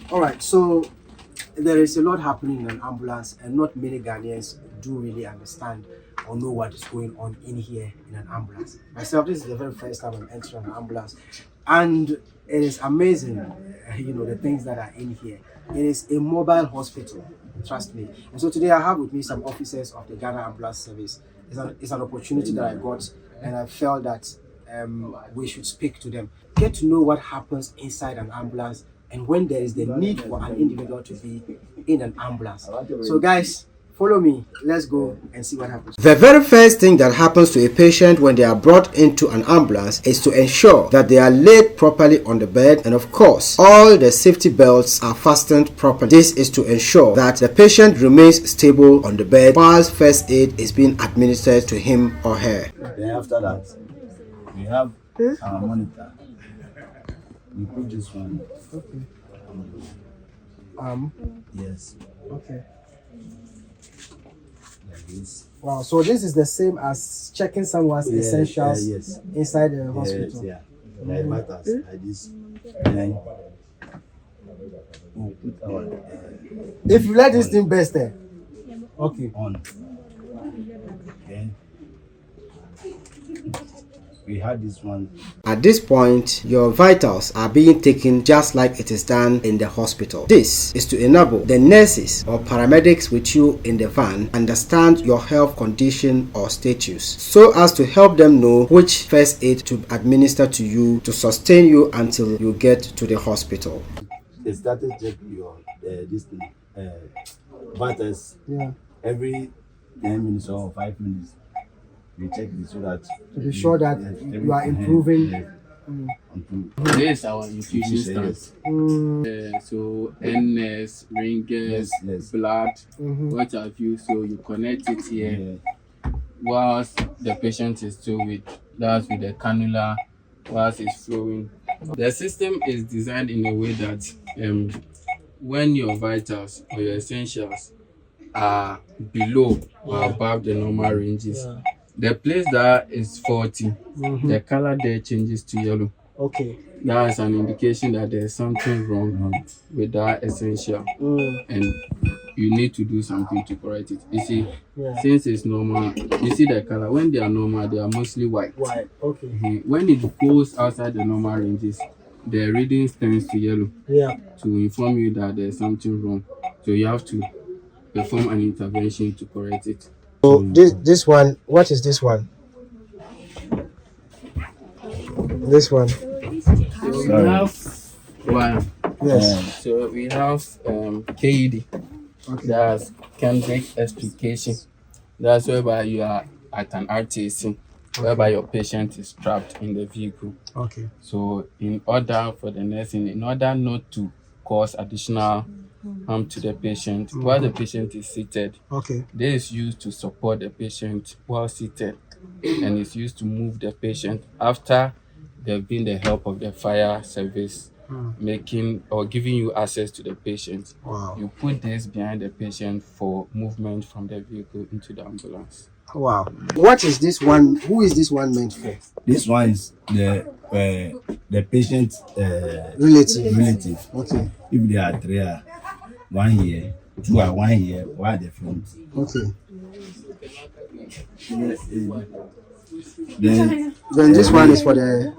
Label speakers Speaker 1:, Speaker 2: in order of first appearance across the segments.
Speaker 1: All right, so there is a lot happening in an ambulance, and not many Ghanaians do really understand or know what is going on in here in an ambulance. Myself, this is the very first time I'm entering an ambulance, and it is amazing, the things that are in here. It is a mobile hospital, trust me. And so today I have with me some officers of the Ghana Ambulance Service. It's an opportunity that I got, and I felt that we should speak to them, get to know what happens inside an ambulance, and when there is the need for an individual to be in an ambulance. So, guys, follow me. Let's go and see what happens. The very first thing that happens to a patient when they are brought into an ambulance is to ensure that they are laid properly on the bed, and of course, all the safety belts are fastened properly. This is to ensure that the patient remains stable on the bed whilst first aid is being administered to him or her.
Speaker 2: Then after that, we have our monitor. We put this one.
Speaker 1: Okay.
Speaker 2: Yes.
Speaker 1: Okay.
Speaker 2: Like this.
Speaker 1: Wow. So this is the same as checking someone's essentials
Speaker 2: yes.
Speaker 1: inside the hospital.
Speaker 2: Yeah. Like matters. Like this. Then we put our
Speaker 1: If you let this thing burst there. Okay.
Speaker 2: on. Then we had this one.
Speaker 1: At this point, your vitals are being taken just like it is done in the hospital. This is to enable the nurses or paramedics with you in the van understand your health condition or status, so as to help them know which first aid to administer to you to sustain you until you get to the hospital.
Speaker 2: They started checking your this thing, vitals.
Speaker 1: Yeah.
Speaker 2: Every 10 minutes or 5 minutes. We check this so that
Speaker 1: To be sure that you are improving.
Speaker 3: This is our infusion stance. So NS, ringers, blood, what have you. So you connect it here whilst the patient is still with the cannula whilst it's flowing. The system is designed in a way that when your vitals or your essentials are below or above the normal ranges, the place that is 40, the color there changes to yellow.
Speaker 1: Okay.
Speaker 3: That is an indication that there's something wrong with that essential, and you need to do something to correct it. You see, since it's normal, you see the color. When they are normal, they are mostly white.
Speaker 1: White. Okay.
Speaker 3: When it goes outside the normal ranges, the reading turns to yellow.
Speaker 1: Yeah.
Speaker 3: To inform you that there's something wrong. So you have to perform an intervention to correct it.
Speaker 1: So this one, what is this one? This one.
Speaker 3: So we have one.
Speaker 1: Yes.
Speaker 3: So we have KED.
Speaker 1: Okay.
Speaker 3: That's Kendrick explication. That's whereby you are at an RTC, whereby your patient is trapped in the vehicle.
Speaker 1: Okay.
Speaker 3: So in order for the nursing, in order not to cause additional harm to the patient while the patient is seated,
Speaker 1: Okay.
Speaker 3: this is used to support the patient while seated, and it's used to move the patient after there's been the help of the fire service making or giving you access to the patient.
Speaker 1: Wow.
Speaker 3: You put this behind the patient for movement from the vehicle into the ambulance.
Speaker 1: Wow. What is this one? Who is this one meant for?
Speaker 2: This one is the patient
Speaker 1: Relative. Okay.
Speaker 2: If they are three, 1 year, 2 are 1 year, 1 at the front.
Speaker 1: Okay.
Speaker 2: Then
Speaker 1: this one is for the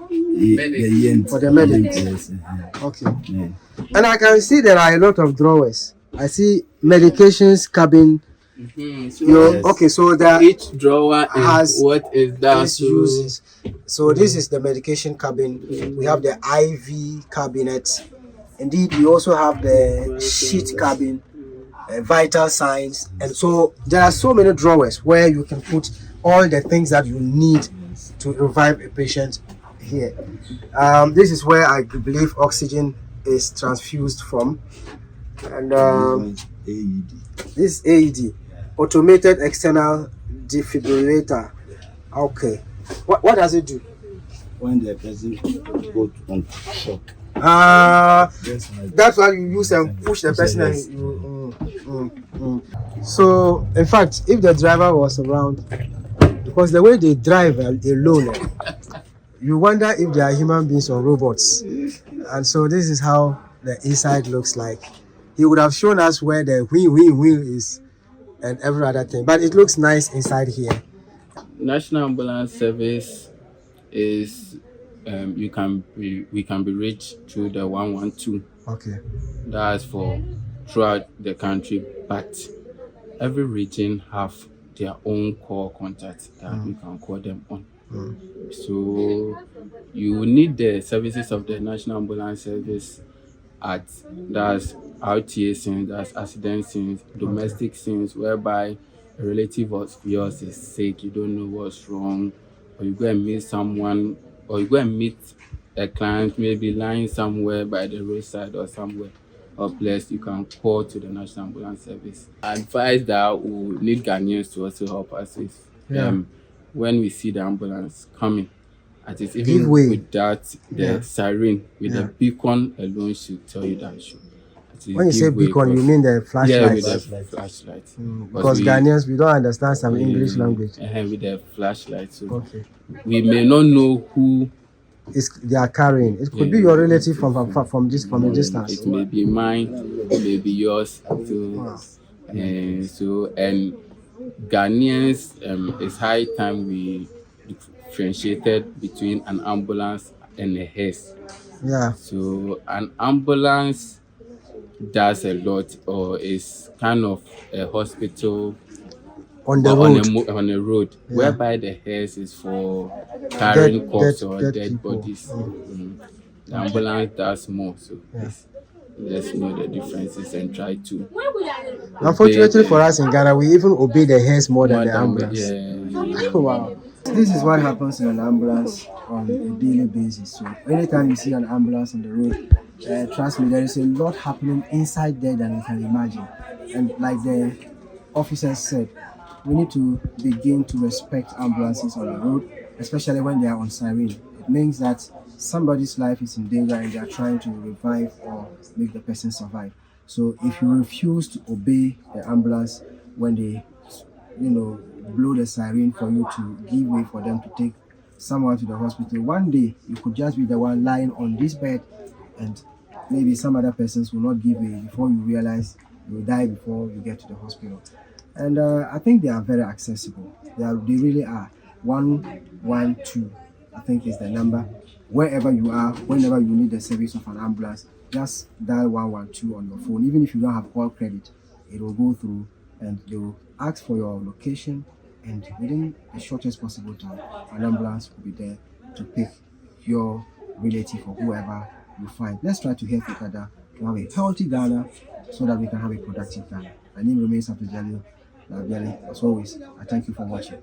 Speaker 1: medics.
Speaker 2: Yes,
Speaker 1: Okay.
Speaker 2: yeah.
Speaker 1: And I can see there are a lot of drawers. I see medications cabin.
Speaker 3: So
Speaker 1: Okay, so there
Speaker 3: each drawer
Speaker 1: has
Speaker 3: what is that
Speaker 1: these uses. So this is the medication cabin. We have the IV cabinet. Indeed, we also have the sheet cabin, vital signs, and so there are so many drawers where you can put all the things that you need to revive a patient here. This is where I believe oxygen is transfused from, and
Speaker 2: AED.
Speaker 1: this AED, automated external defibrillator. Okay, what does it do?
Speaker 2: When the person goes on shock,
Speaker 1: that's why you use and push the person. And So, in fact, if the driver was around, because the way they drive alone, you wonder if they are human beings or robots. And so this is how the inside looks like. He would have shown us where the wheel is and every other thing. But it looks nice inside here.
Speaker 3: National Ambulance Service is we can be reached through the 112.
Speaker 1: Okay.
Speaker 3: That's for throughout the country, but every region have their own call contacts that you can call them on. So you need the services of the National Ambulance Service at that's RTA scenes, that's accident scenes, domestic scenes, whereby a relative of yours is sick, you don't know what's wrong, or you go and meet someone, or you go and meet a client maybe lying somewhere by the roadside or somewhere helpless, you can call to the National Ambulance Service. Advice that we need Ghanaians to also help us is when we see the ambulance coming, at least even without the siren, with the beacon alone should tell you that should.
Speaker 1: When you say beacon, you mean the flashlight?
Speaker 3: Yeah, with the flashlight.
Speaker 1: Because Ghanaians, we don't understand some English language.
Speaker 3: With the flashlight, so we may not know who
Speaker 1: they are carrying. It could be your relative from a distance.
Speaker 3: It may be mine, it may be yours. So and Ghanaians, it's high time we differentiated between an ambulance and a hearse.
Speaker 1: Yeah.
Speaker 3: So an ambulance does a lot, or is kind of a hospital
Speaker 1: on the road,
Speaker 3: on a road, whereby the hearse is for carrying corpses or dead bodies. The ambulance does more, so let's know the differences and try to.
Speaker 1: Unfortunately for us in Ghana, we even obey the hearse more than the ambulance. Wow. This is what happens in an ambulance on a daily basis. So anytime you see an ambulance on the road, trust me, there is a lot happening inside there than you can imagine. And like the officers said, we need to begin to respect ambulances on the road, especially when they are on siren. It means that somebody's life is in danger and they are trying to revive or make the person survive. So if you refuse to obey the ambulance when they, blow the siren for you to give way for them to take someone to the hospital, one day you could just be the one lying on this bed and maybe some other persons will not give way. Before you realize, you will die before you get to the hospital. And I think they are very accessible. They really are. 112, I think, is the number. Wherever you are, whenever you need the service of an ambulance, just dial 112 on your phone. Even if you don't have call credit, it will go through and they will ask for your location, and within the shortest possible time, an ambulance will be there to pick your relative or whoever you find. Let's try to help each other to have a healthy Ghana so that we can have a productive Ghana. My name remains Abdul Jalil. As always, I thank you for watching.